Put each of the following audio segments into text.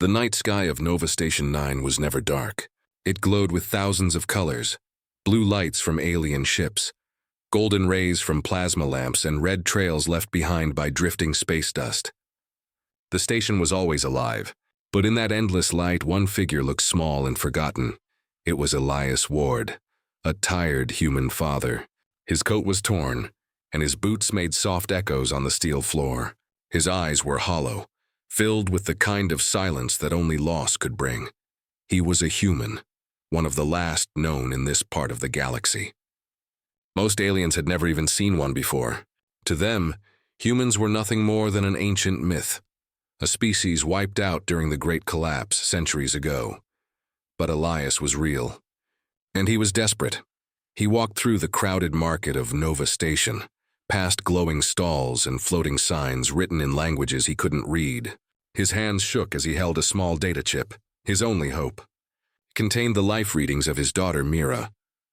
The night sky of Nova Station 9 was never dark. It glowed with thousands of colors: blue lights from alien ships, golden rays from plasma lamps, and red trails left behind by drifting space dust. The station was always alive, but in that endless light, one figure looked small and forgotten. It was Elias Ward, a tired human father. His coat was torn, and his boots made soft echoes on the steel floor. His eyes were hollow, filled with the kind of silence that only loss could bring. He was a human, one of the last known in this part of the galaxy. Most aliens had never even seen one before. To them, humans were nothing more than an ancient myth, a species wiped out during the Great Collapse centuries ago. But Elias was real, and he was desperate. He walked through the crowded market of Nova Station, past glowing stalls and floating signs written in languages he couldn't read. His hands shook as he held a small data chip, his only hope. It contained the life readings of his daughter Mira.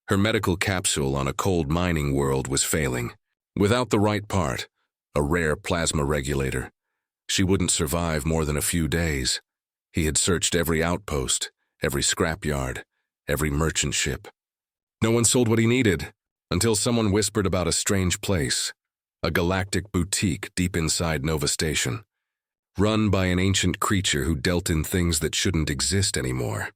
Her medical capsule on a cold mining world was failing. Without the right part, a rare plasma regulator, she wouldn't survive more than a few days. He had searched every outpost, every scrapyard, every merchant ship. No one sold what he needed, until someone whispered about a strange place, a galactic boutique deep inside Nova Station, run by an ancient creature who dealt in things that shouldn't exist anymore.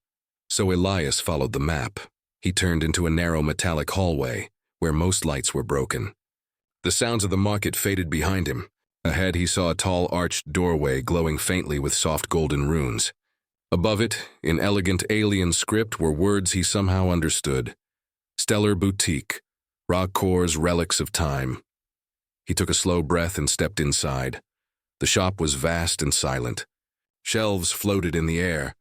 So Elias followed the map. He turned into a narrow metallic hallway where most lights were broken. The sounds of the market faded behind him. Ahead he saw a tall arched doorway glowing faintly with soft golden runes. Above it, in elegant alien script, were words he somehow understood: Stellar Boutique, Rakor's Relics of Time. He took a slow breath and stepped inside. The shop was vast and silent. Shelves floated in the air,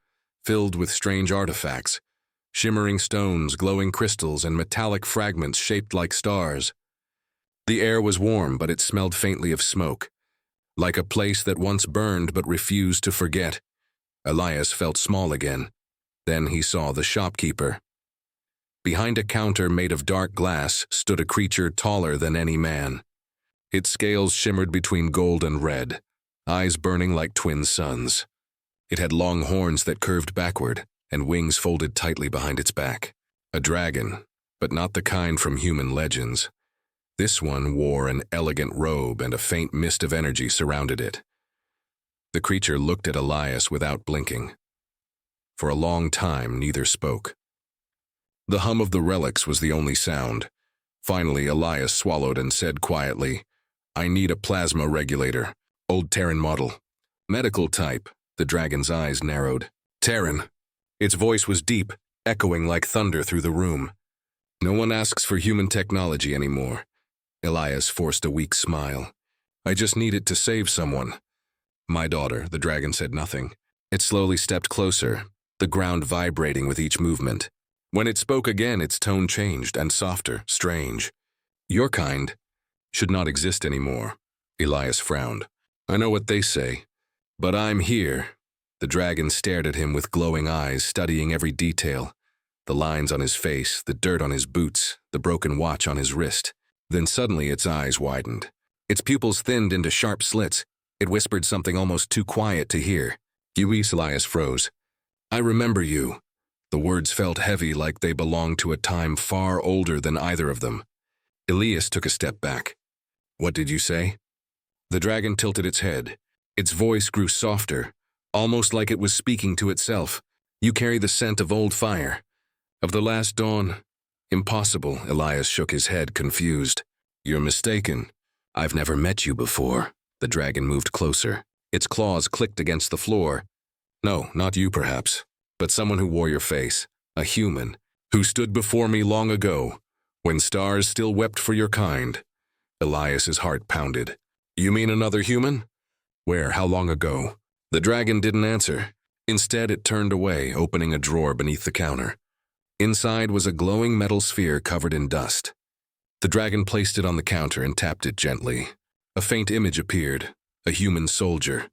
filled with strange artifacts, shimmering stones, glowing crystals, and metallic fragments shaped like stars. The air was warm, but it smelled faintly of smoke, like a place that once burned but refused to forget. Elias felt small again. Then he saw the shopkeeper. Behind a counter made of dark glass stood a creature taller than any man. Its scales shimmered between gold and red, eyes burning like twin suns. It had long horns that curved backward, and wings folded tightly behind its back. A dragon, but not the kind from human legends. This one wore an elegant robe, and a faint mist of energy surrounded it. The creature looked at Elias without blinking. For a long time, neither spoke. The hum of the relics was the only sound. Finally, Elias swallowed and said quietly, "I need a plasma regulator. Old Terran model. Medical type." The dragon's eyes narrowed. "Terran." Its voice was deep, echoing like thunder through the room. "No one asks for human technology anymore." Elias forced a weak smile. "I just need it to save someone." "My daughter." The dragon said nothing. It slowly stepped closer, the ground vibrating with each movement. When it spoke again, its tone changed, and softer, strange. "Your kind should not exist anymore." Elias frowned. "I know what they say, but I'm here." The dragon stared at him with glowing eyes, studying every detail: the lines on his face, the dirt on his boots, the broken watch on his wrist. Then suddenly its eyes widened. Its pupils thinned into sharp slits. It whispered something almost too quiet to hear. Elias froze. "I remember you." The words felt heavy, like they belonged to a time far older than either of them. Elias took a step back. "What did you say?" The dragon tilted its head. Its voice grew softer, almost like it was speaking to itself. "You carry the scent of old fire, of the last dawn." "Impossible." Elias shook his head, confused. "You're mistaken. I've never met you before." The dragon moved closer. Its claws clicked against the floor. "No, not you perhaps, but someone who wore your face, a human, who stood before me long ago, when stars still wept for your kind." Elias's heart pounded. "You mean another human? Where? How long ago?" The dragon didn't answer. Instead, it turned away, opening a drawer beneath the counter. Inside was a glowing metal sphere covered in dust. The dragon placed it on the counter and tapped it gently. A faint image appeared, a human soldier,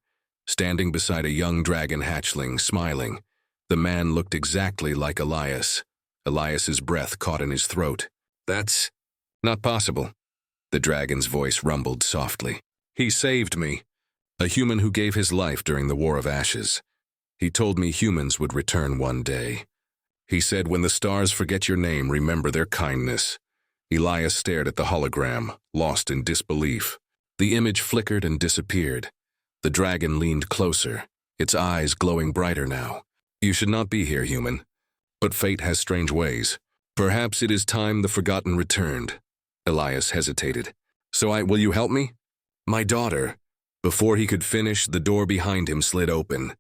standing beside a young dragon hatchling, smiling. The man looked exactly like Elias. Elias's breath caught in his throat. "That's not possible." The dragon's voice rumbled softly. "He saved me. A human who gave his life during the War of Ashes. He told me humans would return one day. He said, when the stars forget your name, remember their kindness. Elias stared at the hologram, lost in disbelief. The image flickered and disappeared. The dragon leaned closer, its eyes glowing brighter now. You should not be here, human. But fate has strange ways. Perhaps it is time the forgotten returned. Elias hesitated. Will you help me? My daughter. Before he could finish, the door behind him slid open.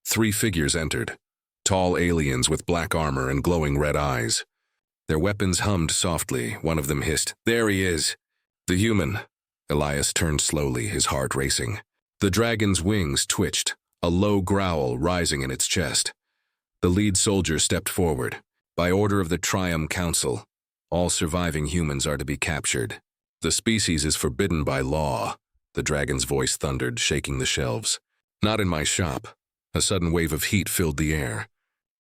3 figures entered. Tall aliens with black armor and glowing red eyes. Their weapons hummed softly. One of them hissed, "There he is." The human. Elias turned slowly, his heart racing. The dragon's wings twitched, a low growl rising in its chest. The lead soldier stepped forward. By order of the Triumph Council, all surviving humans are to be captured. The species is forbidden by law, the dragon's voice thundered, shaking the shelves. Not in my shop. A sudden wave of heat filled the air.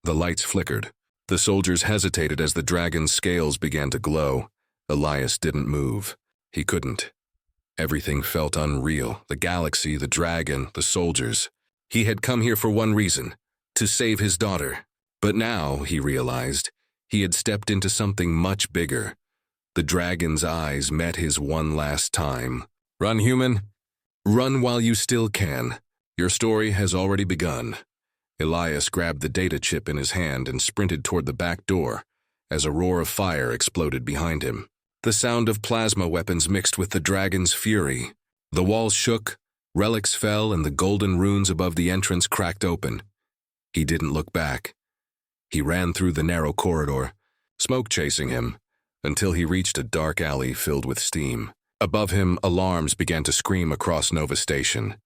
The lights flickered. The soldiers hesitated as the dragon's scales began to glow. Elias didn't move. He couldn't. Everything felt unreal. The galaxy, the dragon, the soldiers. He had come here for one reason, to save his daughter. But now, he realized, he had stepped into something much bigger. The dragon's eyes met his one last time. Run, human. Run while you still can. Your story has already begun. Elias grabbed the data chip in his hand and sprinted toward the back door as a roar of fire exploded behind him. The sound of plasma weapons mixed with the dragon's fury. The walls shook, relics fell, and the golden runes above the entrance cracked open. He didn't look back. He ran through the narrow corridor, smoke chasing him, until he reached a dark alley filled with steam. Above him, alarms began to scream across Nova Station.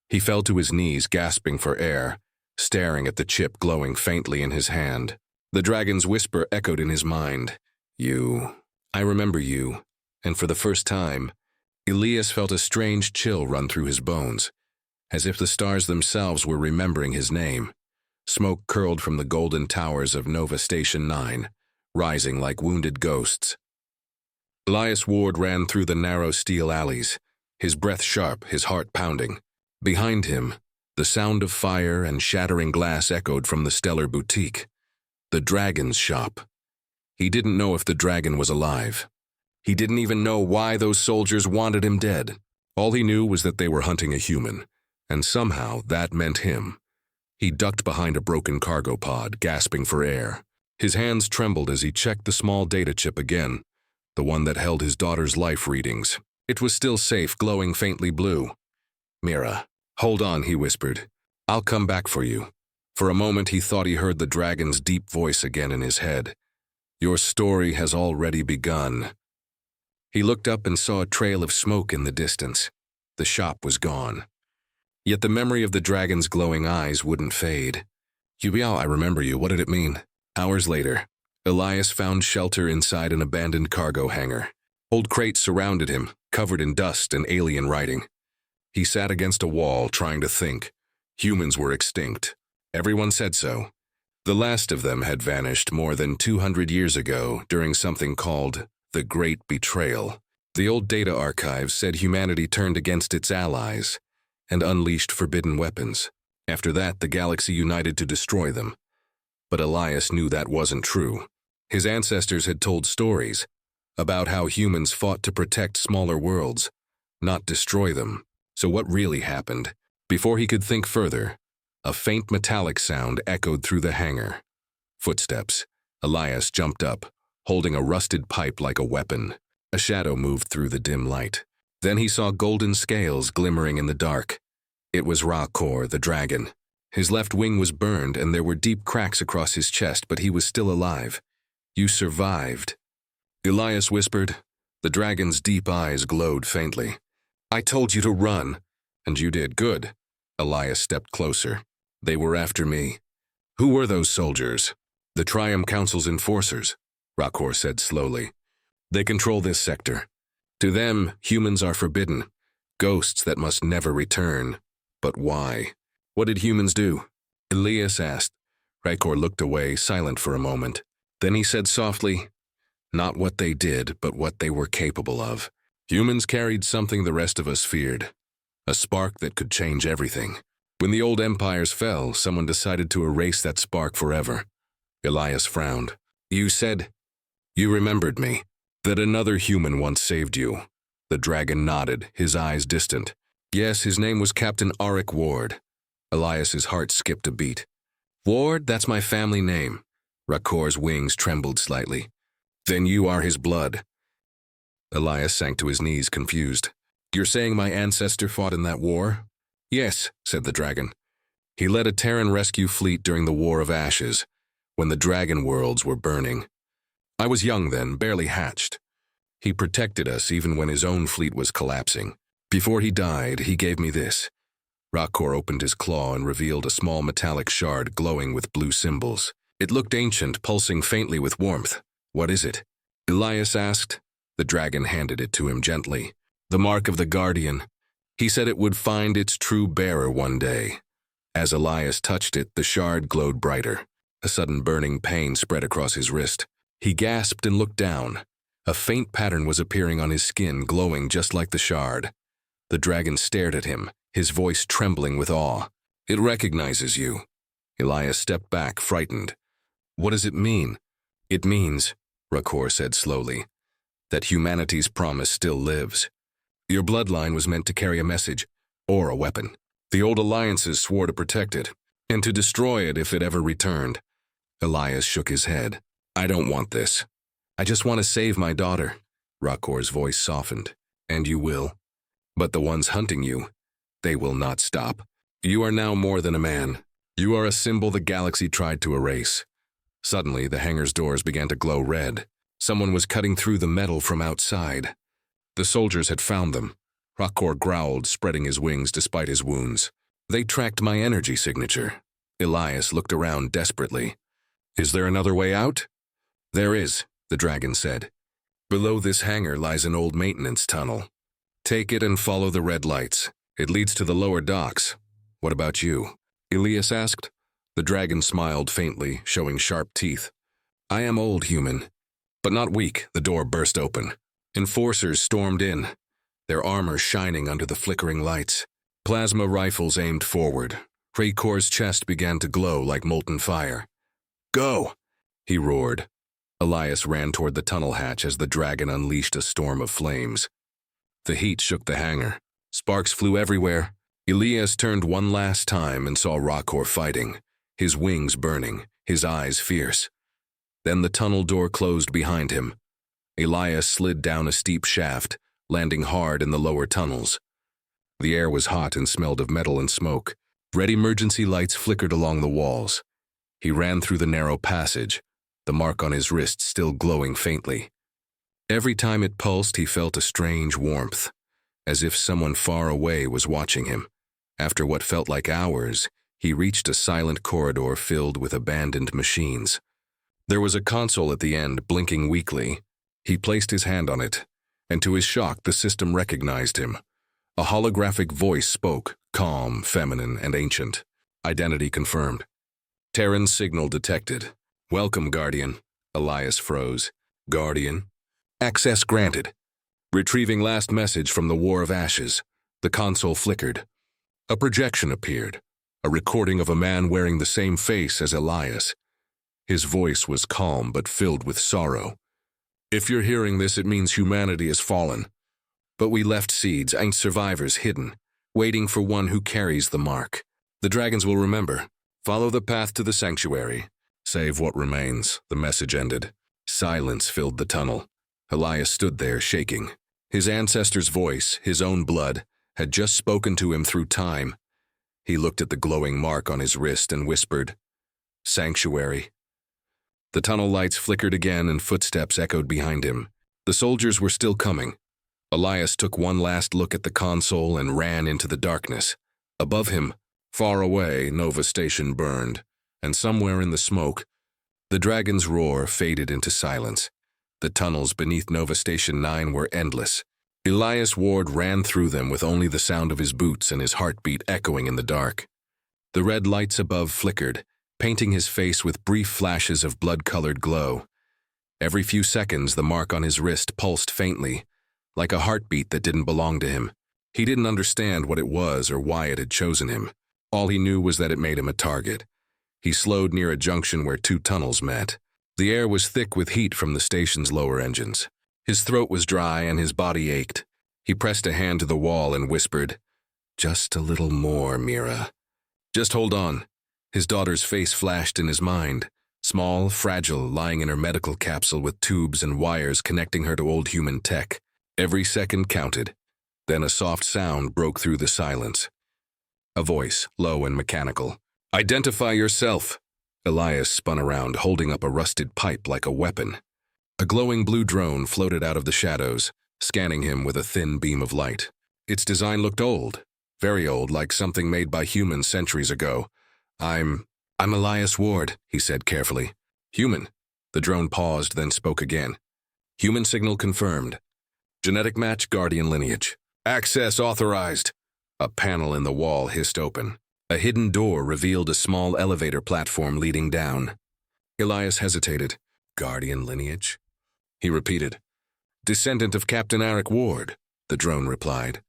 He fell to his knees, gasping for air, staring at the chip glowing faintly in his hand. The dragon's whisper echoed in his mind. You. I remember you. And for the first time, Elias felt a strange chill run through his bones, as if the stars themselves were remembering his name. Smoke curled from the golden towers of Nova Station 9, rising like wounded ghosts. Elias Ward ran through the narrow steel alleys, his breath sharp, his heart pounding. Behind him, the sound of fire and shattering glass echoed from the Stellar Boutique, the dragon's shop. He didn't know if the dragon was alive. He didn't even know why those soldiers wanted him dead. All he knew was that they were hunting a human, and somehow that meant him. He ducked behind a broken cargo pod, gasping for air. His hands trembled as he checked the small data chip again, the one that held his daughter's life readings. It was still safe, glowing faintly blue. Mira, hold on, he whispered. I'll come back for you. For a moment he thought he heard the dragon's deep voice again in his head. Your story has already begun. He looked up and saw a trail of smoke in the distance. The shop was gone. Yet the memory of the dragon's glowing eyes wouldn't fade. Yubiao, I remember you. What did it mean? Hours later, Elias found shelter inside an abandoned cargo hangar. Old crates surrounded him, covered in dust and alien writing. He sat against a wall, trying to think. Humans were extinct. Everyone said so. The last of them had vanished more than 200 years ago during something called the Great Betrayal. The old data archives said humanity turned against its allies and unleashed forbidden weapons. After that, the galaxy united to destroy them. But Elias knew that wasn't true. His ancestors had told stories about how humans fought to protect smaller worlds, not destroy them. So what really happened? Before he could think further, a faint metallic sound echoed through the hangar. Footsteps. Elias jumped up, holding a rusted pipe like a weapon. A shadow moved through the dim light. Then he saw golden scales glimmering in the dark. It was Ra-Kor, the dragon. His left wing was burned and there were deep cracks across his chest, but he was still alive. You survived. Elias whispered. The dragon's deep eyes glowed faintly. I told you to run. And you did. Good. Elias stepped closer. They were after me. Who were those soldiers? The Triumph Council's enforcers, Ra-Kor said slowly. They control this sector. To them, humans are forbidden. Ghosts that must never return. But why? What did humans do? Elias asked. Ra-Kor looked away, silent for a moment. Then he said softly, not what they did, but what they were capable of. Humans carried something the rest of us feared. A spark that could change everything. When the old empires fell, someone decided to erase that spark forever. Elias frowned. You said, you remembered me, that another human once saved you. The dragon nodded, his eyes distant. Yes, his name was Captain Arik Ward. Elias's heart skipped a beat. Ward, that's my family name. Rakor's wings trembled slightly. Then you are his blood. Elias sank to his knees, confused. You're saying my ancestor fought in that war? Yes, said the dragon. He led a Terran rescue fleet during the War of Ashes, when the dragon worlds were burning. I was young then, barely hatched. He protected us even when his own fleet was collapsing. Before he died, he gave me this. Rakor opened his claw and revealed a small metallic shard glowing with blue symbols. It looked ancient, pulsing faintly with warmth. What is it? Elias asked. The dragon handed it to him gently. The mark of the Guardian. He said it would find its true bearer one day. As Elias touched it, the shard glowed brighter. A sudden burning pain spread across his wrist. He gasped and looked down. A faint pattern was appearing on his skin, glowing just like the shard. The dragon stared at him, his voice trembling with awe. It recognizes you. Elias stepped back, frightened. What does it mean? It means, Rakor said slowly, that humanity's promise still lives. Your bloodline was meant to carry a message, or a weapon. The old alliances swore to protect it, and to destroy it if it ever returned. Elias shook his head. I don't want this. I just want to save my daughter. Rakor's voice softened. And you will. But the ones hunting you, they will not stop. You are now more than a man. You are a symbol the galaxy tried to erase. Suddenly, the hangar's doors began to glow red. Someone was cutting through the metal from outside. The soldiers had found them. Rakor growled, spreading his wings despite his wounds. They tracked my energy signature. Elias looked around desperately. Is there another way out? There is, the dragon said. Below this hangar lies an old maintenance tunnel. Take it and follow the red lights. It leads to the lower docks. What about you? Elias asked. The dragon smiled faintly, showing sharp teeth. I am old, human. But not weak. The door burst open. Enforcers stormed in, their armor shining under the flickering lights. Plasma rifles aimed forward. Rakor's chest began to glow like molten fire. Go! He roared. Elias ran toward the tunnel hatch as the dragon unleashed a storm of flames. The heat shook the hangar. Sparks flew everywhere. Elias turned one last time and saw Rakor fighting, his wings burning, his eyes fierce. Then the tunnel door closed behind him. Elias slid down a steep shaft, landing hard in the lower tunnels. The air was hot and smelled of metal and smoke. Red emergency lights flickered along the walls. He ran through the narrow passage, the mark on his wrist still glowing faintly. Every time it pulsed, he felt a strange warmth, as if someone far away was watching him. After what felt like hours, he reached a silent corridor filled with abandoned machines. There was a console at the end, blinking weakly. He placed his hand on it, and to his shock, the system recognized him. A holographic voice spoke, calm, feminine, and ancient. Identity confirmed. Terran signal detected. Welcome, Guardian. Elias froze. Guardian? Access granted. Retrieving last message from the War of Ashes. The console flickered. A projection appeared, a recording of a man wearing the same face as Elias. His voice was calm but filled with sorrow. If you're hearing this, it means humanity has fallen. But we left seeds and survivors hidden, waiting for one who carries the mark. The dragons will remember. Follow the path to the sanctuary. Save what remains, the message ended. Silence filled the tunnel. Elias stood there, shaking. His ancestor's voice, his own blood, had just spoken to him through time. He looked at the glowing mark on his wrist and whispered, Sanctuary. The tunnel lights flickered again and footsteps echoed behind him. The soldiers were still coming. Elias took one last look at the console and ran into the darkness. Above him, far away, Nova Station burned, and somewhere in the smoke, the dragon's roar faded into silence. The tunnels beneath Nova Station 9 were endless. Elias Ward ran through them with only the sound of his boots and his heartbeat echoing in the dark. The red lights above flickered, painting his face with brief flashes of blood-colored glow. Every few seconds, the mark on his wrist pulsed faintly, like a heartbeat that didn't belong to him. He didn't understand what it was or why it had chosen him. All he knew was that it made him a target. He slowed near a junction where two tunnels met. The air was thick with heat from the station's lower engines. His throat was dry and his body ached. He pressed a hand to the wall and whispered, "Just a little more, Mira." "Just hold on." His daughter's face flashed in his mind, small, fragile, lying in her medical capsule with tubes and wires connecting her to old human tech. Every second counted. Then a soft sound broke through the silence. A voice, low and mechanical. "Identify yourself." Elias spun around, holding up a rusted pipe like a weapon. A glowing blue drone floated out of the shadows, scanning him with a thin beam of light. Its design looked old, very old, like something made by humans centuries ago. I'm Elias Ward," he said carefully. "Human." The drone paused, then spoke again. "Human signal confirmed. Genetic match, Guardian lineage. Access authorized." A panel in the wall hissed open. A hidden door revealed a small elevator platform leading down. Elias hesitated. "Guardian lineage?" He repeated. "Descendant of Captain Eric Ward," the drone replied.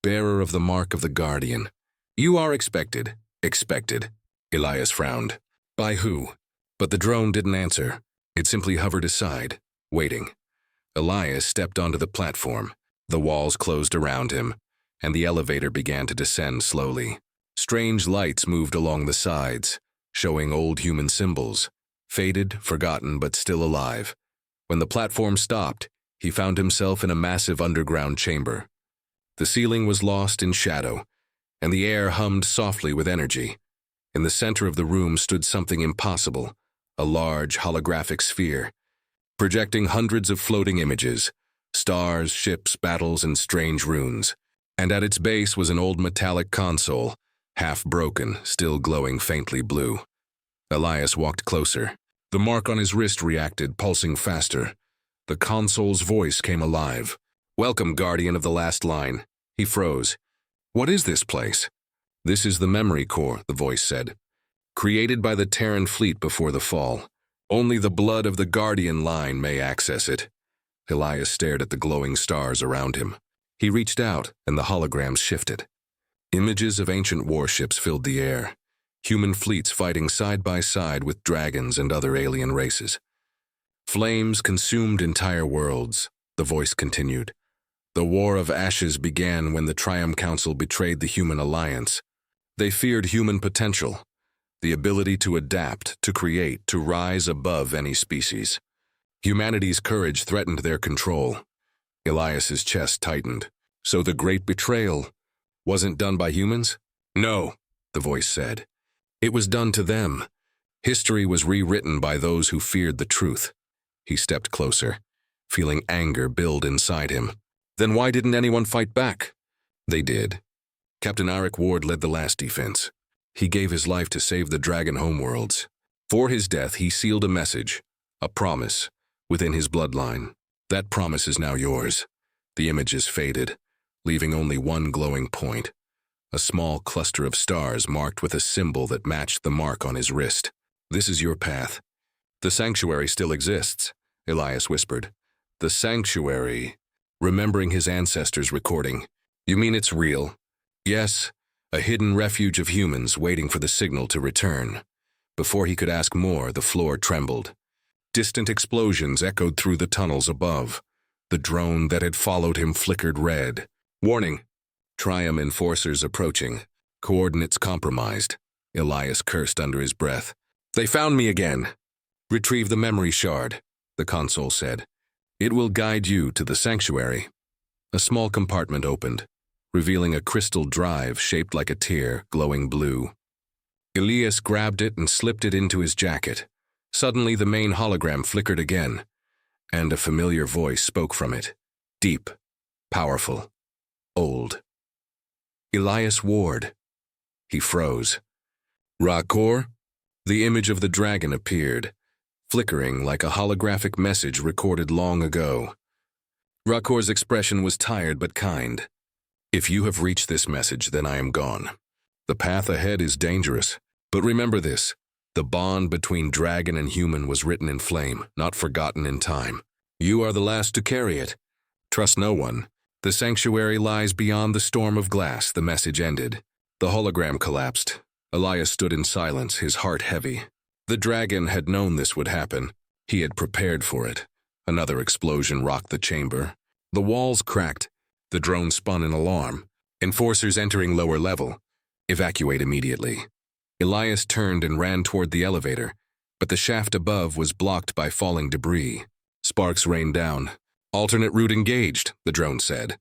"Bearer of the mark of the Guardian. You are expected." "Expected?" Elias frowned. "By who?" But the drone didn't answer. It simply hovered aside, waiting. Elias stepped onto the platform. The walls closed around him, and the elevator began to descend slowly. Strange lights moved along the sides, showing old human symbols, faded, forgotten, but still alive. When the platform stopped, he found himself in a massive underground chamber. The ceiling was lost in shadow, and the air hummed softly with energy. In the center of the room stood something impossible, a large holographic sphere, projecting hundreds of floating images, stars, ships, battles, and strange runes. And at its base was an old metallic console, half broken, still glowing faintly blue. Elias walked closer. The mark on his wrist reacted, pulsing faster. The console's voice came alive. "Welcome, Guardian of the Last Line." He froze. "What is this place?" "This is the memory core," the voice said. "Created by the Terran fleet before the fall. Only the blood of the Guardian line may access it." Elias stared at the glowing stars around him. He reached out, and the holograms shifted. Images of ancient warships filled the air, human fleets fighting side by side with dragons and other alien races. Flames consumed entire worlds, the voice continued. The War of Ashes began when the Triumph Council betrayed the human alliance. They feared human potential, the ability to adapt, to create, to rise above any species. Humanity's courage threatened their control. Elias's chest tightened. "So the great betrayal wasn't done by humans?" "No," the voice said. "It was done to them. History was rewritten by those who feared the truth." He stepped closer, feeling anger build inside him. "Then why didn't anyone fight back?" "They did. Captain Eric Ward led the last defense. He gave his life to save the Dragon homeworlds. For his death, he sealed a message, a promise, within his bloodline. That promise is now yours." The images faded, leaving only one glowing point, a small cluster of stars marked with a symbol that matched the mark on his wrist. "This is your path." "The sanctuary still exists," Elias whispered. "The sanctuary," remembering his ancestors' recording. "You mean it's real?" "Yes, a hidden refuge of humans waiting for the signal to return." Before he could ask more, the floor trembled. Distant explosions echoed through the tunnels above. The drone that had followed him flickered red. "Warning! Triumph enforcers approaching. Coordinates compromised." Elias cursed under his breath. "They found me again." "Retrieve the memory shard," the console said. "It will guide you to the sanctuary." A small compartment opened, revealing a crystal drive shaped like a tear, glowing blue. Elias grabbed it and slipped it into his jacket. Suddenly, the main hologram flickered again, and a familiar voice spoke from it. Deep, powerful, old. "Elias Ward." He froze. "Rakor?" The image of the dragon appeared, flickering like a holographic message recorded long ago. Rakor's expression was tired but kind. "If you have reached this message, then I am gone. The path ahead is dangerous, but remember this. The bond between dragon and human was written in flame, not forgotten in time. You are the last to carry it. Trust no one. The sanctuary lies beyond the storm of glass," the message ended. The hologram collapsed. Elias stood in silence, his heart heavy. The dragon had known this would happen. He had prepared for it. Another explosion rocked the chamber. The walls cracked. The drone spun in alarm. Enforcers entering lower level. Evacuate immediately. Elias turned and ran toward the elevator, but the shaft above was blocked by falling debris. Sparks rained down. Alternate route engaged, the drone said.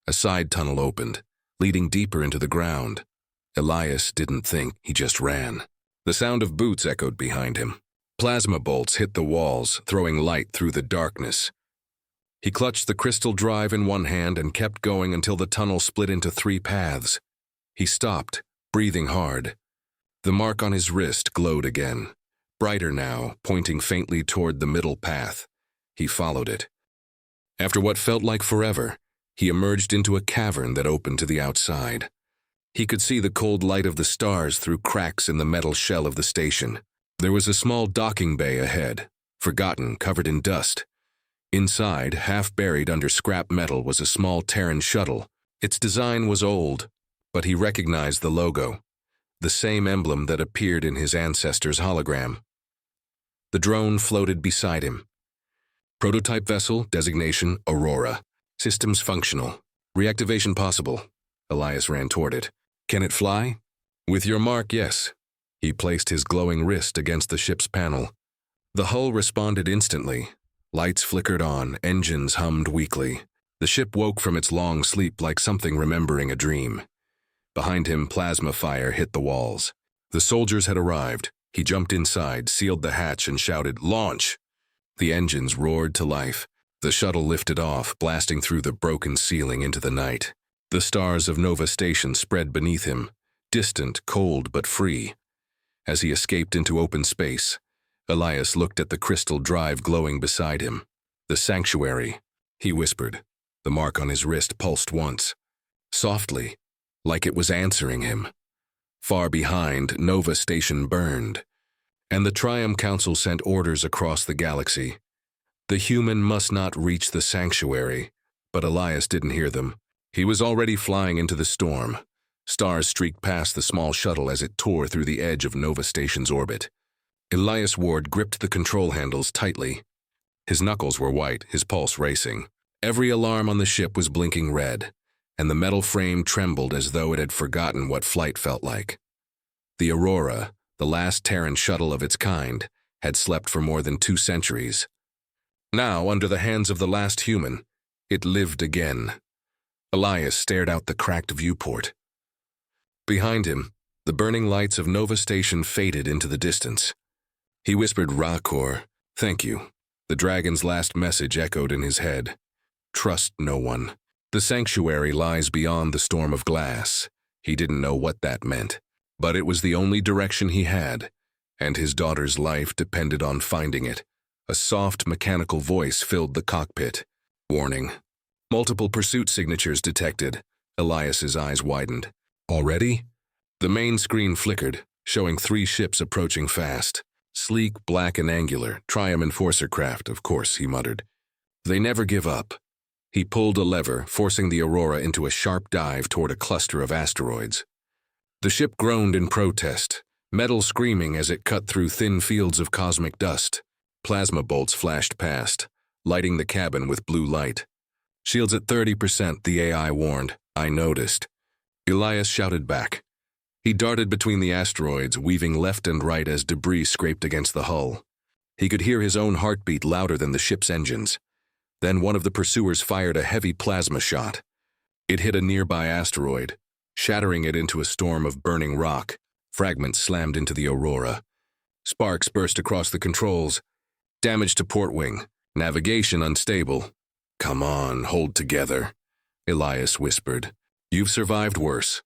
A side tunnel opened, leading deeper into the ground. Elias didn't think, he just ran. The sound of boots echoed behind him. Plasma bolts hit the walls, throwing light through the darkness. He clutched the crystal drive in one hand and kept going until the tunnel split into 3 paths. He stopped, breathing hard. The mark on his wrist glowed again, brighter now, pointing faintly toward the middle path. He followed it. After what felt like forever, he emerged into a cavern that opened to the outside. He could see the cold light of the stars through cracks in the metal shell of the station. There was a small docking bay ahead, forgotten, covered in dust. Inside, half buried under scrap metal, was a small Terran shuttle. Its design was old, but he recognized the logo, the same emblem that appeared in his ancestor's hologram. The drone floated beside him. Prototype vessel, designation Aurora. Systems functional. Reactivation possible. Elias ran toward it. Can it fly? With your mark, yes. He placed his glowing wrist against the ship's panel. The hull responded instantly. Lights flickered on, engines hummed weakly. The ship woke from its long sleep like something remembering a dream. Behind him, plasma fire hit the walls. The soldiers had arrived. He jumped inside, sealed the hatch, and shouted, "Launch!" The engines roared to life. The shuttle lifted off, blasting through the broken ceiling into the night. The stars of Nova Station spread beneath him, distant, cold, but free. As he escaped into open space, Elias looked at the crystal drive glowing beside him. The sanctuary, he whispered. The mark on his wrist pulsed once, softly, like it was answering him. Far behind, Nova Station burned, and the Triumph Council sent orders across the galaxy. The human must not reach the sanctuary, but Elias didn't hear them. He was already flying into the storm. Stars streaked past the small shuttle as it tore through the edge of Nova Station's orbit. Elias Ward gripped the control handles tightly. His knuckles were white, his pulse racing. Every alarm on the ship was blinking red, and the metal frame trembled as though it had forgotten what flight felt like. The Aurora, the last Terran shuttle of its kind, had slept for more than 2 centuries. Now, under the hands of the last human, it lived again. Elias stared out the cracked viewport. Behind him, the burning lights of Nova Station faded into the distance. He whispered, "Rakor, thank you." The dragon's last message echoed in his head. Trust no one. The sanctuary lies beyond the storm of glass. He didn't know what that meant, but it was the only direction he had, and his daughter's life depended on finding it. A soft, mechanical voice filled the cockpit. Warning. Multiple pursuit signatures detected. Elias's eyes widened. Already? The main screen flickered, showing 3 ships approaching fast. Sleek, black, and angular, Triumph Enforcer craft, of course, he muttered. They never give up. He pulled a lever, forcing the Aurora into a sharp dive toward a cluster of asteroids. The ship groaned in protest, metal screaming as it cut through thin fields of cosmic dust. Plasma bolts flashed past, lighting the cabin with blue light. Shields at 30%, the AI warned. I noticed. Elias shouted back. He darted between the asteroids, weaving left and right as debris scraped against the hull. He could hear his own heartbeat louder than the ship's engines. Then one of the pursuers fired a heavy plasma shot. It hit a nearby asteroid, shattering it into a storm of burning rock. Fragments slammed into the Aurora. Sparks burst across the controls. Damage to port wing. Navigation unstable. Come on, hold together, Elias whispered. You've survived worse.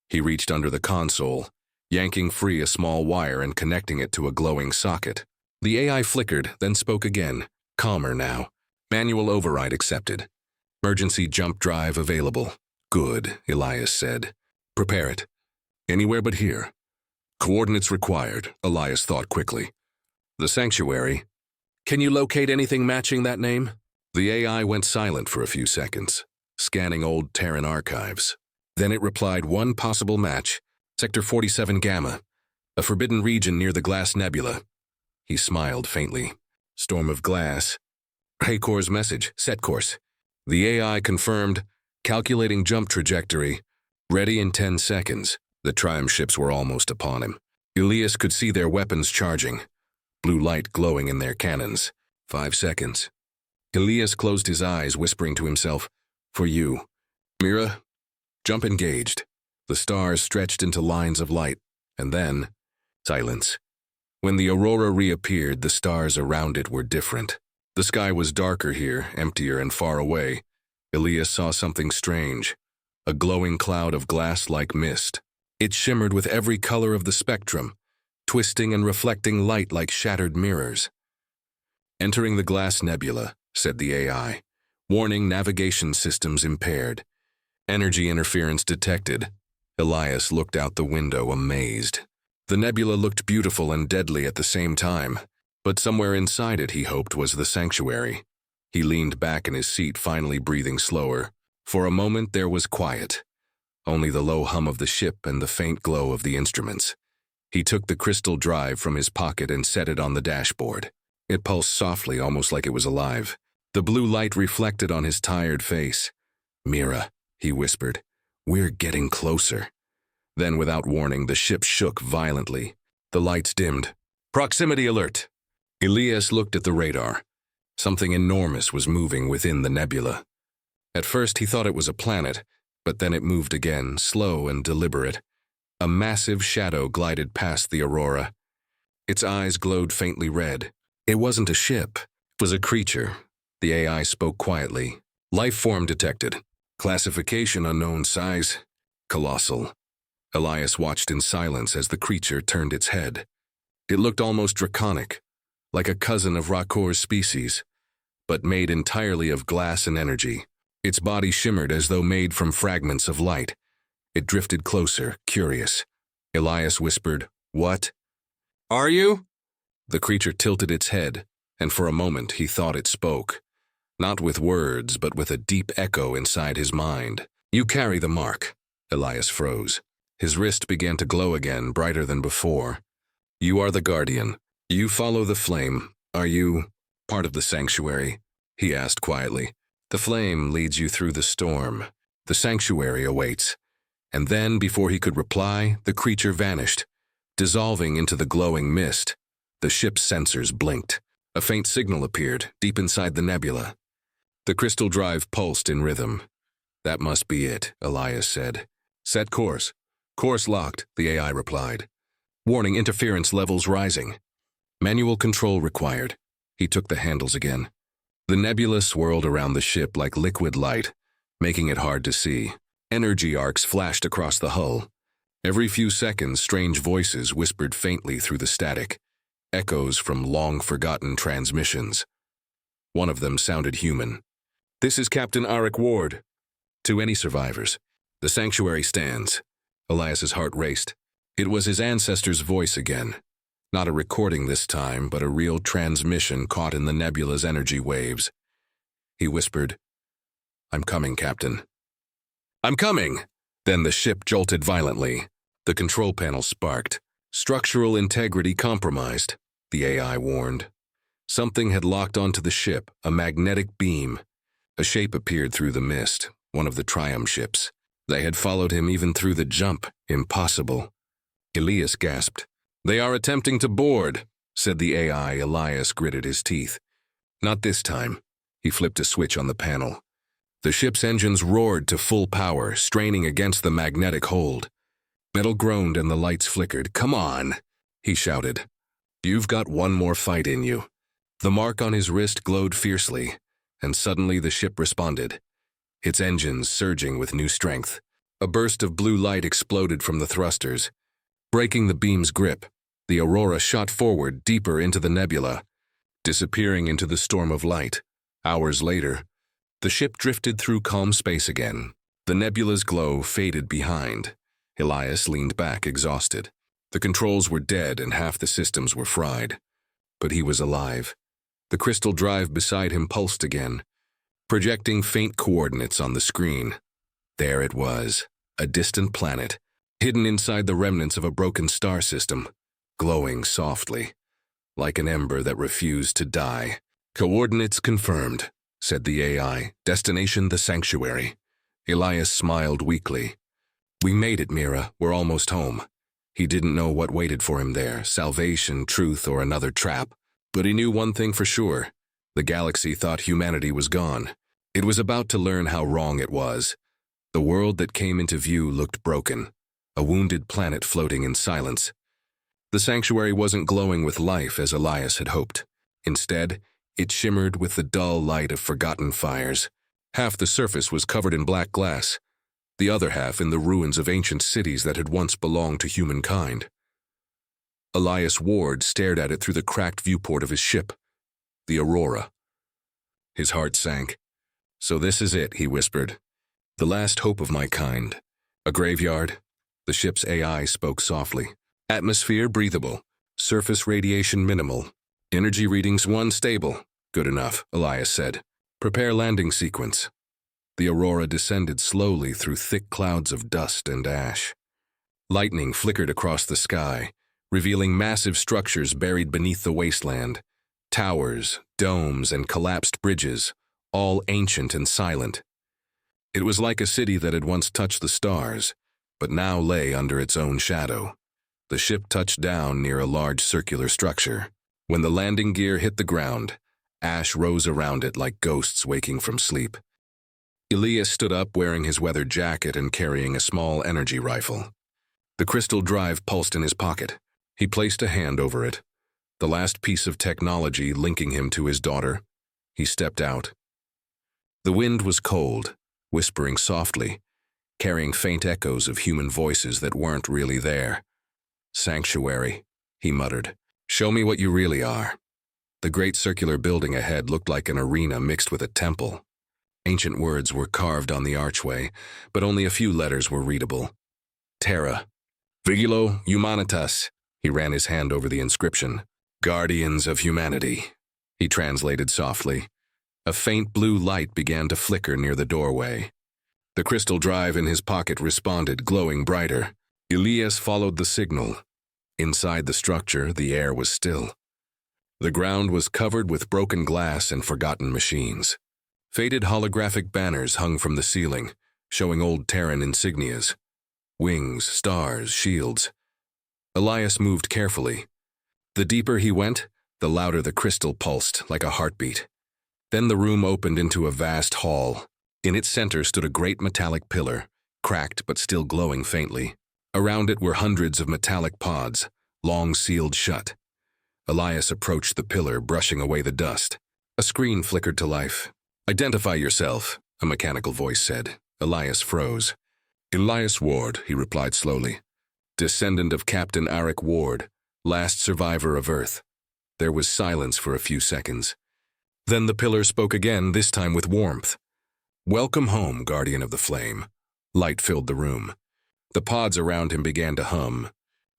He reached under the console, yanking free a small wire and connecting it to a glowing socket. The AI flickered, then spoke again, calmer now. Manual override accepted. Emergency jump drive available. Good, Elias said. Prepare it. Anywhere but here. Coordinates required, Elias thought quickly. The sanctuary. Can you locate anything matching that name? The AI went silent for a few seconds, scanning old Terran archives. Then it replied one possible match, Sector 47 Gamma, a forbidden region near the Glass Nebula. He smiled faintly. Storm of glass. Haykor's message, set course. The AI confirmed, calculating jump trajectory. Ready in 10 seconds. The Triumph ships were almost upon him. Elias could see their weapons charging, blue light glowing in their cannons. 5 seconds. Elias closed his eyes, whispering to himself, "For you. Mira, jump engaged." The stars stretched into lines of light, and then, silence. When the aurora reappeared, the stars around it were different. The sky was darker here, emptier and far away. Elias saw something strange, a glowing cloud of glass-like mist. It shimmered with every color of the spectrum, twisting and reflecting light like shattered mirrors. "Entering the Glass Nebula," said the AI. "Warning, navigation systems impaired. Energy interference detected." Elias looked out the window, amazed. The nebula looked beautiful and deadly at the same time, but somewhere inside it, he hoped, was the sanctuary. He leaned back in his seat, finally breathing slower. For a moment there was quiet, only the low hum of the ship and the faint glow of the instruments. He took the crystal drive from his pocket and set it on the dashboard. It pulsed softly, almost like it was alive. The blue light reflected on his tired face. "Mira," he whispered, "we're getting closer." Then, without warning, the ship shook violently. The lights dimmed. "Proximity alert!" Elias looked at the radar. Something enormous was moving within the nebula. At first he thought it was a planet, but then it moved again, slow and deliberate. A massive shadow glided past the aurora. Its eyes glowed faintly red. It wasn't a ship. It was a creature. The AI spoke quietly. "Life form detected. Classification unknown, size colossal." Elias watched in silence as the creature turned its head. It looked almost draconic, like a cousin of Rakor's species, but made entirely of glass and energy. Its body shimmered as though made from fragments of light. It drifted closer, curious. Elias whispered, "What are you?" The creature tilted its head, and for a moment he thought it spoke. Not with words, but with a deep echo inside his mind. "You carry the mark." Elias froze. His wrist began to glow again, brighter than before. "You are the guardian. You follow the flame. Are you part of the sanctuary?" he asked quietly. "The flame leads you through the storm. The sanctuary awaits." And then, before he could reply, the creature vanished, dissolving into the glowing mist. The ship's sensors blinked. A faint signal appeared, deep inside the nebula. The crystal drive pulsed in rhythm. "That must be it," Elias said. "Set course." "Course locked," the AI replied. "Warning, interference levels rising. Manual control required." He took the handles again. The nebula swirled around the ship like liquid light, making it hard to see. Energy arcs flashed across the hull. Every few seconds, strange voices whispered faintly through the static, echoes from long-forgotten transmissions. One of them sounded human. "This is Captain Arik Ward. To any survivors, the sanctuary stands." Elias's heart raced. It was his ancestor's voice again. Not a recording this time, but a real transmission caught in the nebula's energy waves. He whispered, "I'm coming, Captain." "I'm coming!" Then the ship jolted violently. The control panel sparked. "Structural integrity compromised," the AI warned. Something had locked onto the ship, a magnetic beam. A shape appeared through the mist, one of the Triumph ships. They had followed him even through the jump. Impossible. Elias gasped. "They are attempting to board," said the AI. Elias gritted his teeth. "Not this time." He flipped a switch on the panel. The ship's engines roared to full power, straining against the magnetic hold. Metal groaned and the lights flickered. "Come on," he shouted. "You've got one more fight in you." The mark on his wrist glowed fiercely, and suddenly the ship responded, its engines surging with new strength. A burst of blue light exploded from the thrusters. Breaking the beam's grip, the aurora shot forward deeper into the nebula, disappearing into the storm of light. Hours later, the ship drifted through calm space again. The nebula's glow faded behind. Elias leaned back, exhausted. The controls were dead and half the systems were fried. But he was alive. The crystal drive beside him pulsed again, projecting faint coordinates on the screen. There it was, a distant planet, hidden inside the remnants of a broken star system, glowing softly, like an ember that refused to die. "Coordinates confirmed," said the AI. "Destination the sanctuary." Elias smiled weakly. "We made it, Mira. We're almost home." He didn't know what waited for him there, salvation, truth, or another trap. But he knew one thing for sure. The galaxy thought humanity was gone. It was about to learn how wrong it was. The world that came into view looked broken, a wounded planet floating in silence. The sanctuary wasn't glowing with life as Elias had hoped. Instead, it shimmered with the dull light of forgotten fires. Half the surface was covered in black glass, the other half in the ruins of ancient cities that had once belonged to humankind. Elias Ward stared at it through the cracked viewport of his ship, the Aurora. His heart sank. "So this is it," he whispered. "The last hope of my kind. A graveyard?" The ship's AI spoke softly. "Atmosphere breathable. Surface radiation minimal. Energy readings 1 stable." "Good enough," Elias said. "Prepare landing sequence." The Aurora descended slowly through thick clouds of dust and ash. Lightning flickered across the sky, revealing massive structures buried beneath the wasteland. Towers, domes, and collapsed bridges, all ancient and silent. It was like a city that had once touched the stars, but now lay under its own shadow. The ship touched down near a large circular structure. When the landing gear hit the ground, ash rose around it like ghosts waking from sleep. Elias stood up wearing his weathered jacket and carrying a small energy rifle. The crystal drive pulsed in his pocket. He placed a hand over it, the last piece of technology linking him to his daughter. He stepped out. The wind was cold, whispering softly, carrying faint echoes of human voices that weren't really there. "Sanctuary," he muttered. "Show me what you really are." The great circular building ahead looked like an arena mixed with a temple. Ancient words were carved on the archway, but only a few letters were readable. Terra. Vigilo Humanitas. He ran his hand over the inscription. "Guardians of Humanity," he translated softly. A faint blue light began to flicker near the doorway. The crystal drive in his pocket responded, glowing brighter. Elias followed the signal. Inside the structure, the air was still. The ground was covered with broken glass and forgotten machines. Faded holographic banners hung from the ceiling, showing old Terran insignias. Wings, stars, shields. Elias moved carefully. The deeper he went, the louder the crystal pulsed, like a heartbeat. Then the room opened into a vast hall. In its center stood a great metallic pillar, cracked but still glowing faintly. Around it were hundreds of metallic pods, long sealed shut. Elias approached the pillar, brushing away the dust. A screen flickered to life. "Identify yourself," a mechanical voice said. Elias froze. "Elias Ward," he replied slowly. "Descendant of Captain Arik Ward, last survivor of Earth." There was silence for a few seconds. Then the pillar spoke again, this time with warmth. "Welcome home, Guardian of the Flame." Light filled the room. The pods around him began to hum.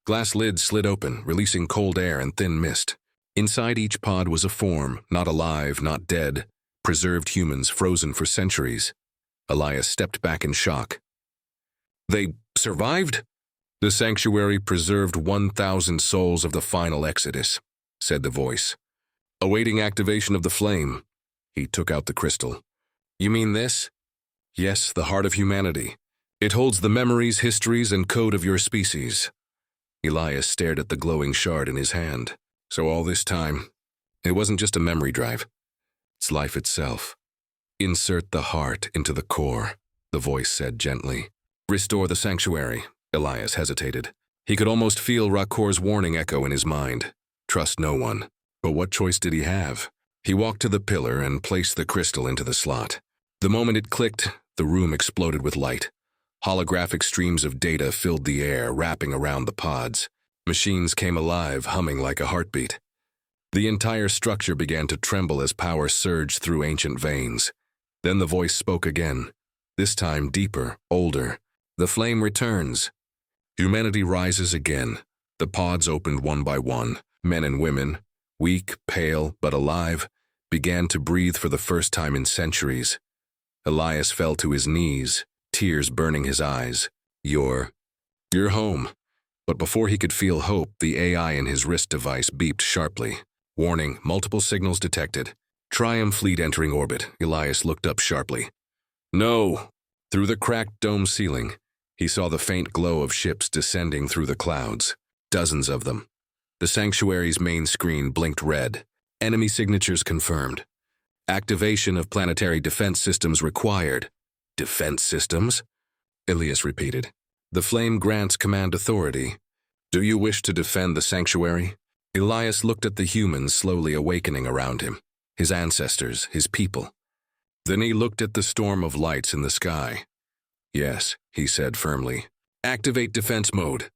Glass lids slid open, releasing cold air and thin mist. Inside each pod was a form, not alive, not dead, preserved humans frozen for centuries. Elias stepped back in shock. "They survived?" "The sanctuary preserved 1,000 souls of the final exodus," said the voice. "Awaiting activation of the flame." He took out the crystal. "You mean this?" "Yes, the heart of humanity. It holds the memories, histories, and code of your species." Elias stared at the glowing shard in his hand. "So all this time, it wasn't just a memory drive. It's life itself." "Insert the heart into the core," the voice said gently. "Restore the sanctuary." Elias hesitated. He could almost feel Rakor's warning echo in his mind. Trust no one. But what choice did he have? He walked to the pillar and placed the crystal into the slot. The moment it clicked, the room exploded with light. Holographic streams of data filled the air, wrapping around the pods. Machines came alive, humming like a heartbeat. The entire structure began to tremble as power surged through ancient veins. Then the voice spoke again, this time deeper, older. "The flame returns. Humanity rises again." The pods opened one by one. Men and women, weak, pale, but alive, began to breathe for the first time in centuries. Elias fell to his knees, tears burning his eyes. You're home. But before he could feel hope, the AI in his wrist device beeped sharply. Warning, multiple signals detected. Triumph fleet entering orbit. Elias looked up sharply. No! Through the cracked dome ceiling, he saw the faint glow of ships descending through the clouds. Dozens of them. The sanctuary's main screen blinked red. Enemy signatures confirmed. Activation of planetary defense systems required. Defense systems? Elias repeated. The flame grants command authority. Do you wish to defend the sanctuary? Elias looked at the humans slowly awakening around him. His ancestors, his people. Then he looked at the storm of lights in the sky. Yes, he said firmly. Activate defense mode.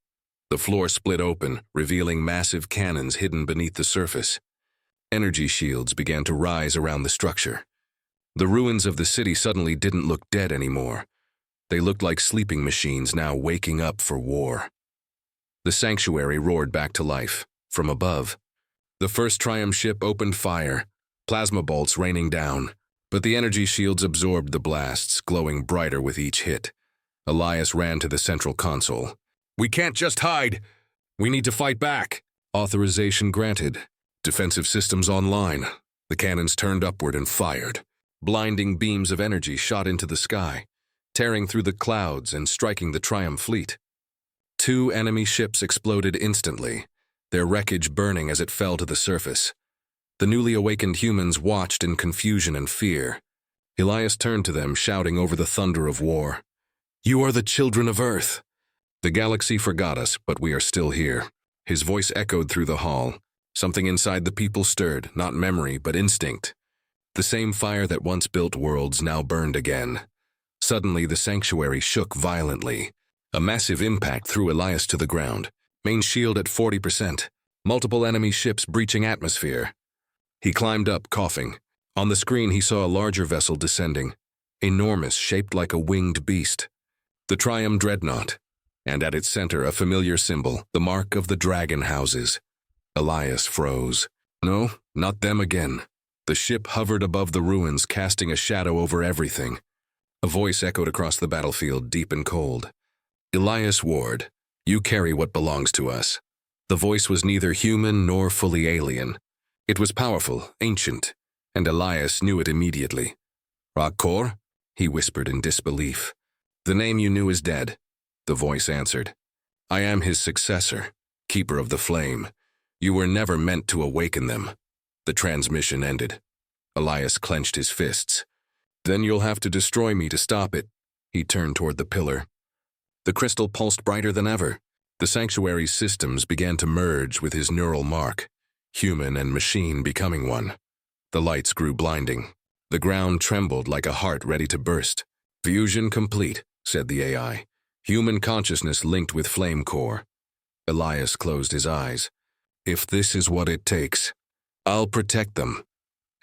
The floor split open, revealing massive cannons hidden beneath the surface. Energy shields began to rise around the structure. The ruins of the city suddenly didn't look dead anymore. They looked like sleeping machines now waking up for war. The sanctuary roared back to life. From above, the first Triumph ship opened fire, plasma bolts raining down, but the energy shields absorbed the blasts, glowing brighter with each hit. Elias ran to the central console. We can't just hide. We need to fight back. Authorization granted. Defensive systems online. The cannons turned upward and fired. Blinding beams of energy shot into the sky, tearing through the clouds and striking the Triumph fleet. 2 enemy ships exploded instantly, their wreckage burning as it fell to the surface. The newly awakened humans watched in confusion and fear. Elias turned to them, shouting over the thunder of war. You are the children of Earth. The galaxy forgot us, but we are still here. His voice echoed through the hall. Something inside the people stirred, not memory, but instinct. The same fire that once built worlds now burned again. Suddenly, the sanctuary shook violently. A massive impact threw Elias to the ground. Main shield at 40%. Multiple enemy ships breaching atmosphere. He climbed up, coughing. On the screen, he saw a larger vessel descending. Enormous, shaped like a winged beast. The Triumph Dreadnought. And at its center, a familiar symbol, the mark of the dragon houses. Elias froze. No, not them again. The ship hovered above the ruins, casting a shadow over everything. A voice echoed across the battlefield, deep and cold. Elias Ward, you carry what belongs to us. The voice was neither human nor fully alien. It was powerful, ancient, and Elias knew it immediately. Rakor? He whispered in disbelief. The name you knew is dead, the voice answered. I am his successor, keeper of the flame. You were never meant to awaken them. The transmission ended. Elias clenched his fists. Then you'll have to destroy me to stop it. He turned toward the pillar. The crystal pulsed brighter than ever. The sanctuary's systems began to merge with his neural mark, human and machine becoming one. The lights grew blinding. The ground trembled like a heart ready to burst. Fusion complete, said the AI. Human consciousness linked with flame core. Elias closed his eyes. If this is what it takes, I'll protect them.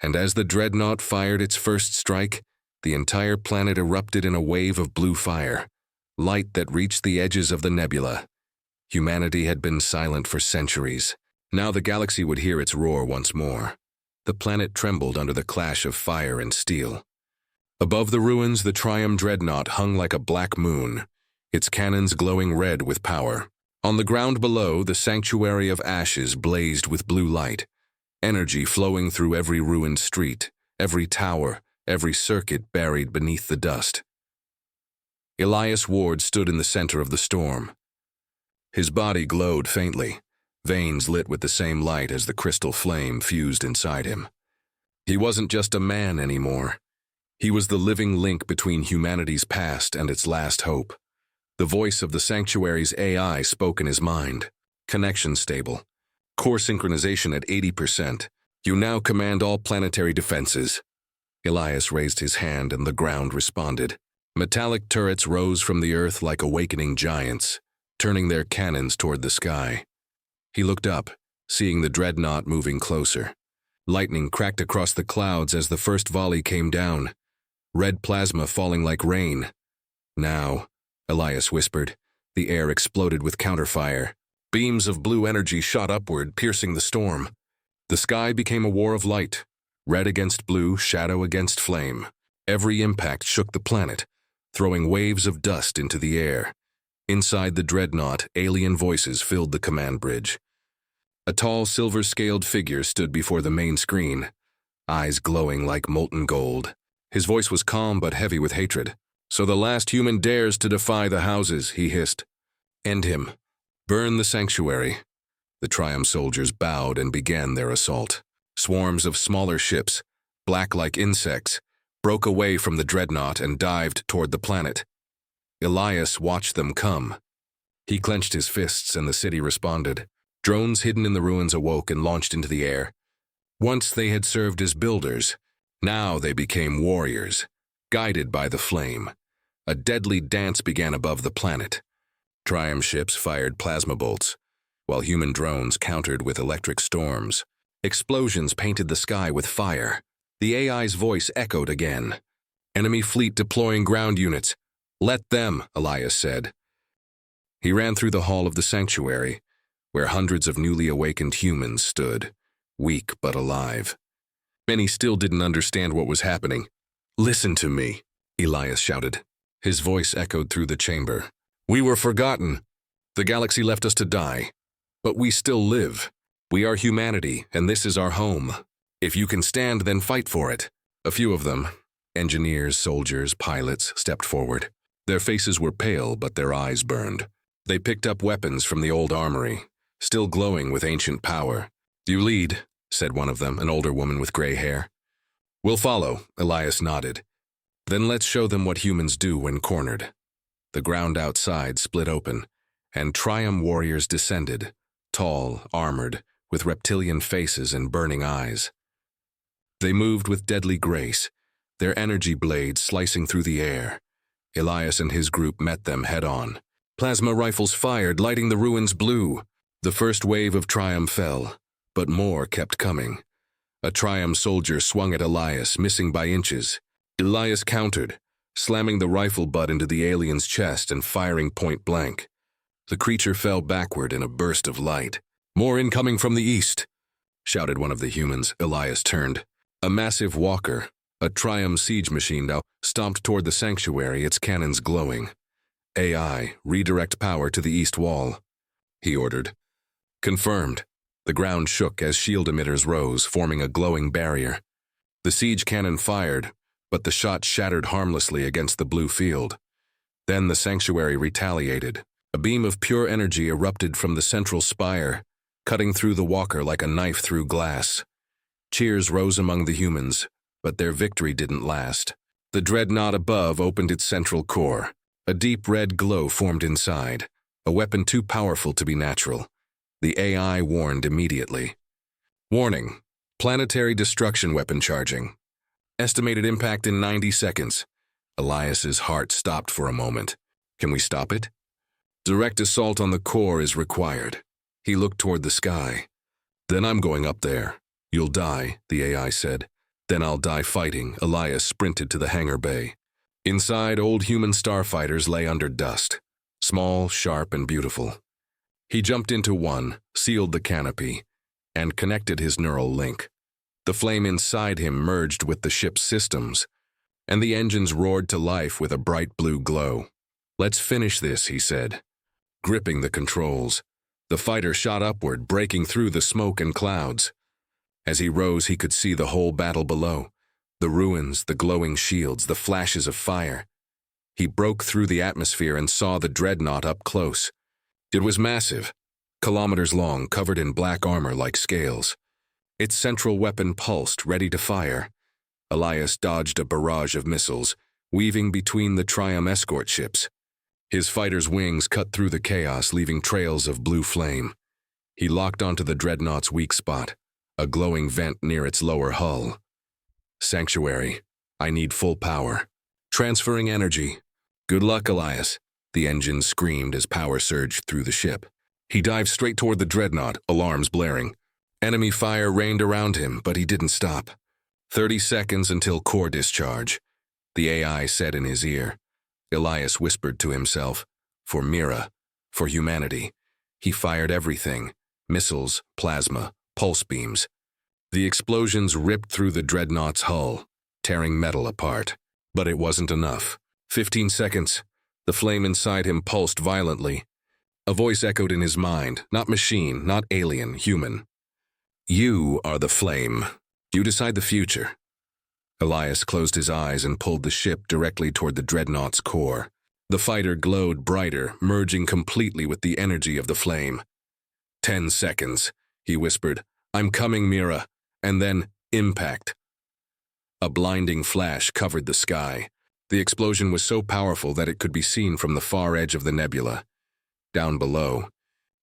And as the dreadnought fired its first strike, the entire planet erupted in a wave of blue fire. Light that reached the edges of the nebula. Humanity had been silent for centuries. Now the galaxy would hear its roar once more. The planet trembled under the clash of fire and steel. Above the ruins, the Triumph Dreadnought hung like a black moon, its cannons glowing red with power. On the ground below, the sanctuary of ashes blazed with blue light, energy flowing through every ruined street, every tower, every circuit buried beneath the dust. Elias Ward stood in the center of the storm. His body glowed faintly, veins lit with the same light as the crystal flame fused inside him. He wasn't just a man anymore. He was the living link between humanity's past and its last hope. The voice of the sanctuary's AI spoke in his mind. Connection stable. Core synchronization at 80%. You now command all planetary defenses. Elias raised his hand and the ground responded. Metallic turrets rose from the earth like awakening giants, turning their cannons toward the sky. He looked up, seeing the dreadnought moving closer. Lightning cracked across the clouds as the first volley came down, red plasma falling like rain. Now, Elias whispered, the air exploded with counterfire. Beams of blue energy shot upward, piercing the storm. The sky became a war of light, red against blue, shadow against flame. Every impact shook the planet, throwing waves of dust into the air. Inside the dreadnought, alien voices filled the command bridge. A tall, silver-scaled figure stood before the main screen, eyes glowing like molten gold. His voice was calm but heavy with hatred. "So the last human dares to defy the houses," he hissed. "End him. Burn the sanctuary." The Triumph soldiers bowed and began their assault. Swarms of smaller ships, black like insects, broke away from the dreadnought and dived toward the planet. Elias watched them come. He clenched his fists and the city responded. Drones hidden in the ruins awoke and launched into the air. Once they had served as builders, now they became warriors, guided by the flame. A deadly dance began above the planet. Triumph ships fired plasma bolts, while human drones countered with electric storms. Explosions painted the sky with fire. The AI's voice echoed again. "Enemy fleet deploying ground units. Let them," Elias said. He ran through the hall of the sanctuary, where hundreds of newly awakened humans stood, weak but alive. Many still didn't understand what was happening. "Listen to me," Elias shouted. His voice echoed through the chamber. "We were forgotten. The galaxy left us to die. But we still live. We are humanity, and this is our home. If you can stand, then fight for it." A few of them, engineers, soldiers, pilots, stepped forward. Their faces were pale, but their eyes burned. They picked up weapons from the old armory, still glowing with ancient power. "You lead," said one of them, an older woman with gray hair. "We'll follow," Elias nodded. "Then let's show them what humans do when cornered." The ground outside split open, and Triumph warriors descended, tall, armored, with reptilian faces and burning eyes. They moved with deadly grace, their energy blades slicing through the air. Elias and his group met them head-on. Plasma rifles fired, lighting the ruins blue. The first wave of Triumph fell, but more kept coming. A Triumph soldier swung at Elias, missing by inches. Elias countered, slamming the rifle butt into the alien's chest and firing point blank. The creature fell backward in a burst of light. "More incoming from the east," shouted one of the humans. Elias turned. A massive walker, a Triumph siege machine now, stomped toward the sanctuary, its cannons glowing. "AI, redirect power to the east wall," he ordered. Confirmed. The ground shook as shield emitters rose, forming a glowing barrier. The siege cannon fired, but the shot shattered harmlessly against the blue field. Then the sanctuary retaliated. A beam of pure energy erupted from the central spire, cutting through the walker like a knife through glass. Cheers rose among the humans, but their victory didn't last. The dreadnought above opened its central core. A deep red glow formed inside, a weapon too powerful to be natural. The AI warned immediately. "Warning, planetary destruction weapon charging. Estimated impact in 90 seconds. Elias's heart stopped for a moment. "Can we stop it?" "Direct assault on the core is required." He looked toward the sky. "Then I'm going up there. You'll die," the AI said. "Then I'll die fighting." Elias sprinted to the hangar bay. Inside, old human starfighters lay under dust, small, sharp, and beautiful. He jumped into one, sealed the canopy, and connected his neural link. The flame inside him merged with the ship's systems, and the engines roared to life with a bright blue glow. "Let's finish this," he said. Gripping the controls, the fighter shot upward, breaking through the smoke and clouds. As he rose, he could see the whole battle below. The ruins, the glowing shields, the flashes of fire. He broke through the atmosphere and saw the dreadnought up close. It was massive, kilometers long, covered in black armor like scales. Its central weapon pulsed, ready to fire. Elias dodged a barrage of missiles, weaving between the Triumph escort ships. His fighter's wings cut through the chaos, leaving trails of blue flame. He locked onto the dreadnought's weak spot, a glowing vent near its lower hull. "Sanctuary, I need full power. Transferring energy." "Good luck, Elias," the engine screamed as power surged through the ship. He dived straight toward the dreadnought, alarms blaring. Enemy fire rained around him, but he didn't stop. 30 seconds until core discharge, the AI said in his ear. Elias whispered to himself, "For Mira, for humanity." He fired everything, missiles, plasma, pulse beams. The explosions ripped through the dreadnought's hull, tearing metal apart. But it wasn't enough. 15 seconds. The flame inside him pulsed violently. A voice echoed in his mind, not machine, not alien, human. You are the flame. You decide the future. Elias closed his eyes and pulled the ship directly toward the dreadnought's core. The fighter glowed brighter, merging completely with the energy of the flame. 10 seconds, he whispered. I'm coming, Mira. And then, impact. A blinding flash covered the sky. The explosion was so powerful that it could be seen from the far edge of the nebula. Down below,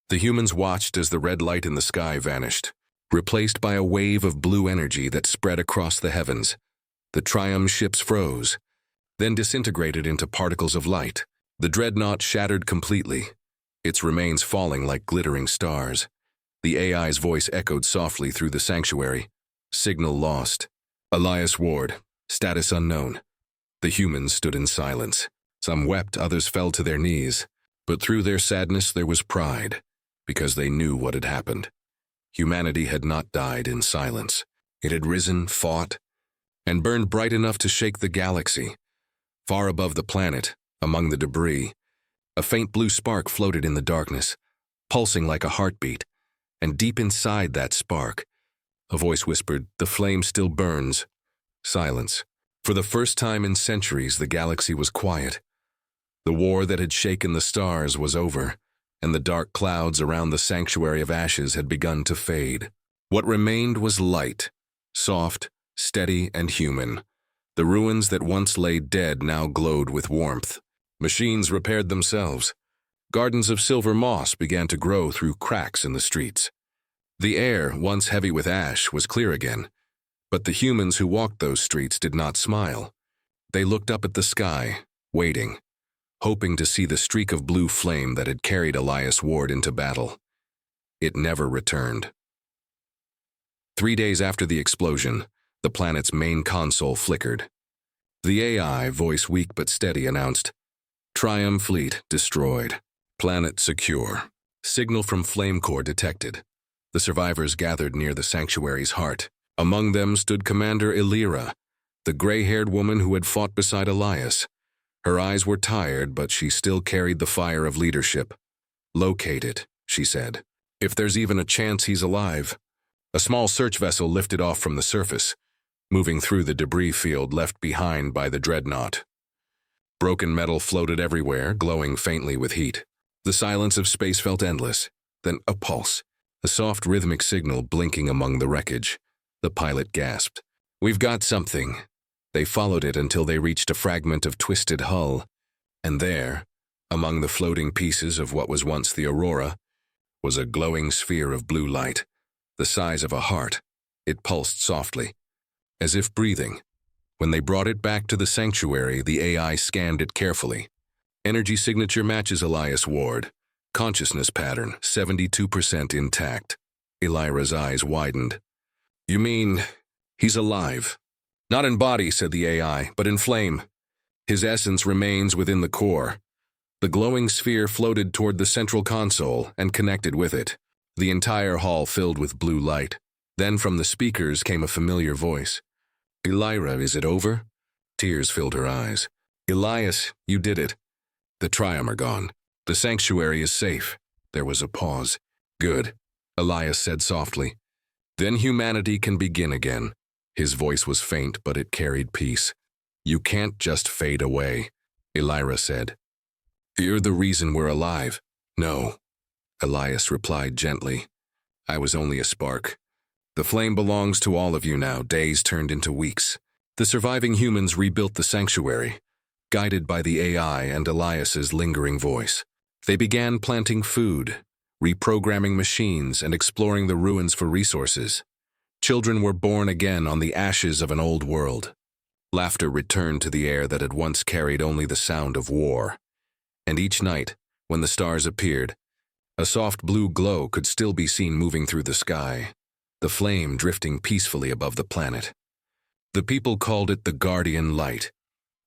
the humans watched as the red light in the sky vanished, replaced by a wave of blue energy that spread across the heavens. The Triumph ships froze, then disintegrated into particles of light. The dreadnought shattered completely, its remains falling like glittering stars. The AI's voice echoed softly through the sanctuary. Signal lost. Elias Ward, status unknown. The humans stood in silence. Some wept, others fell to their knees. But through their sadness there was pride, because they knew what had happened. Humanity had not died in silence. It had risen, fought, and burned bright enough to shake the galaxy. Far above the planet, among the debris, a faint blue spark floated in the darkness, pulsing like a heartbeat, and deep inside that spark, a voice whispered, "The flame still burns." Silence. For the first time in centuries, the galaxy was quiet. The war that had shaken the stars was over, and the dark clouds around the sanctuary of ashes had begun to fade. What remained was light, soft, steady, and human. The ruins that once lay dead now glowed with warmth. Machines repaired themselves. Gardens of silver moss began to grow through cracks in the streets. The air, once heavy with ash, was clear again, but the humans who walked those streets did not smile. They looked up at the sky, waiting, hoping to see the streak of blue flame that had carried Elias Ward into battle. It never returned. 3 days after the explosion, the planet's main console flickered. The AI, voice weak but steady, announced, "Triumph fleet destroyed. Planet secure. Signal from flame core detected." The survivors gathered near the sanctuary's heart. Among them stood Commander Illyra, the gray-haired woman who had fought beside Elias. Her eyes were tired, but she still carried the fire of leadership. "Locate it," she said. "If there's even a chance he's alive." A small search vessel lifted off from the surface, moving through the debris field left behind by the dreadnought. Broken metal floated everywhere, glowing faintly with heat. The silence of space felt endless. Then a pulse, a soft rhythmic signal blinking among the wreckage. The pilot gasped. "We've got something." They followed it until they reached a fragment of twisted hull, and there, among the floating pieces of what was once the Aurora, was a glowing sphere of blue light, the size of a heart. It pulsed softly, as if breathing. When they brought it back to the sanctuary, the AI scanned it carefully. Energy signature matches Elias Ward. Consciousness pattern, 72% intact. Illyra's eyes widened. "You mean, he's alive?" "Not in body," said the AI, "but in flame. His essence remains within the core." The glowing sphere floated toward the central console and connected with it. The entire hall filled with blue light. Then from the speakers came a familiar voice. "Illyra, is it over?" Tears filled her eyes. "Elias, you did it. The Triumph are gone. The sanctuary is safe." There was a pause. "Good," Elias said softly. "Then humanity can begin again." His voice was faint, but it carried peace. "You can't just fade away," Illyra said. "You're the reason we're alive." "No," Elias replied gently. "I was only a spark. The flame belongs to all of you now." Days turned into weeks. The surviving humans rebuilt the sanctuary, guided by the AI and Elias's lingering voice. They began planting food, reprogramming machines, and exploring the ruins for resources. Children were born again on the ashes of an old world. Laughter returned to the air that had once carried only the sound of war. And each night, when the stars appeared, a soft blue glow could still be seen moving through the sky, the flame drifting peacefully above the planet. The people called it the Guardian Light.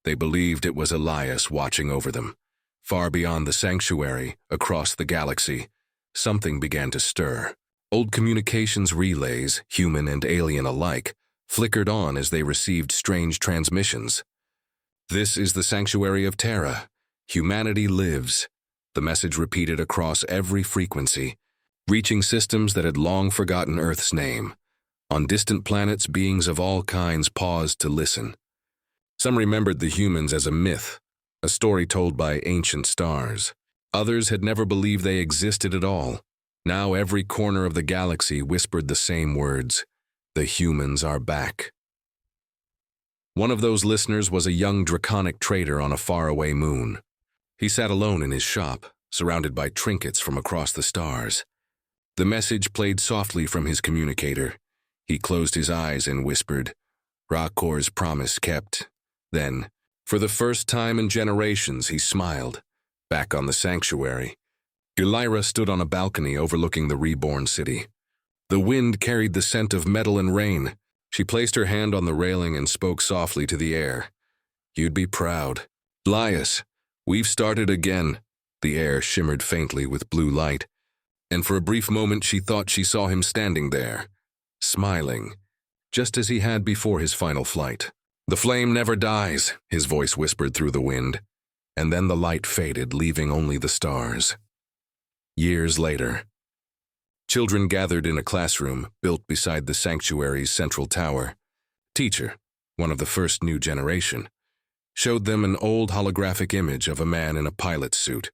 They believed it was Elias watching over them. Far beyond the sanctuary, across the galaxy, something began to stir. Old communications relays, human and alien alike, flickered on as they received strange transmissions. "This is the sanctuary of Terra. Humanity lives, the message repeated across every frequency, reaching systems that had long forgotten Earth's name. On distant planets, beings of all kinds paused to listen. Some remembered the humans as a myth, a story told by ancient stars. Others had never believed they existed at all. Now every corner of the galaxy whispered the same words: the humans are back. One of those listeners was a young draconic trader on a faraway moon. He sat alone in his shop, surrounded by trinkets from across the stars. The message played softly from his communicator. He closed his eyes and whispered, "Rakor's promise kept." Then, for the first time in generations, he smiled. Back on the sanctuary, Elira stood on a balcony overlooking the reborn city. The wind carried the scent of metal and rain. She placed her hand on the railing and spoke softly to the air. "You'd be proud. Lias, we've started again." The air shimmered faintly with blue light, and for a brief moment she thought she saw him standing there, smiling, just as he had before his final flight. "The flame never dies," his voice whispered through the wind, and then the light faded, leaving only the stars. Years later, children gathered in a classroom built beside the sanctuary's central tower. Teacher, one of the first new generation, showed them an old holographic image of a man in a pilot's suit.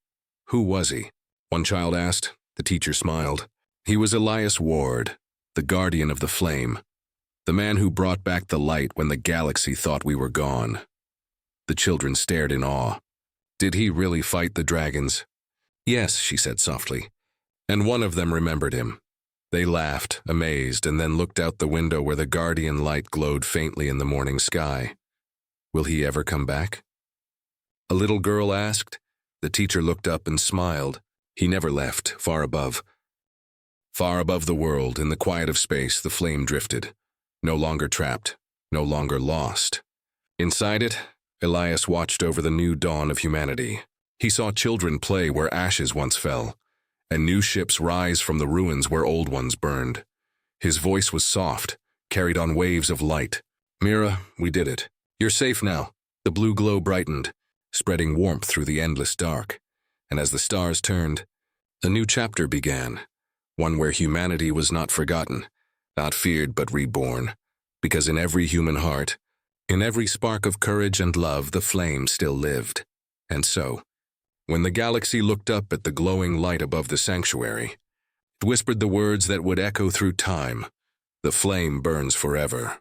"Who was he?" one child asked. The teacher smiled. "He was Elias Ward, the guardian of the flame, the man who brought back the light when the galaxy thought we were gone." The children stared in awe. "Did he really fight the dragons?" "Yes," she said softly, and one of them remembered him. They laughed, amazed, and then looked out the window where the guardian light glowed faintly in the morning sky. "Will he ever come back?" a little girl asked. The teacher looked up and smiled. "He never left, far above." Far above the world, in the quiet of space, the flame drifted, no longer trapped, no longer lost. Inside it, Elias watched over the new dawn of humanity. He saw children play where ashes once fell, and new ships rise from the ruins where old ones burned. His voice was soft, carried on waves of light. "Mira, we did it. You're safe now." The blue glow brightened, spreading warmth through the endless dark. And as the stars turned, a new chapter began, one where humanity was not forgotten, not feared but reborn, because in every human heart, in every spark of courage and love, the flame still lived. And so, when the galaxy looked up at the glowing light above the sanctuary, it whispered the words that would echo through time: "The flame burns forever."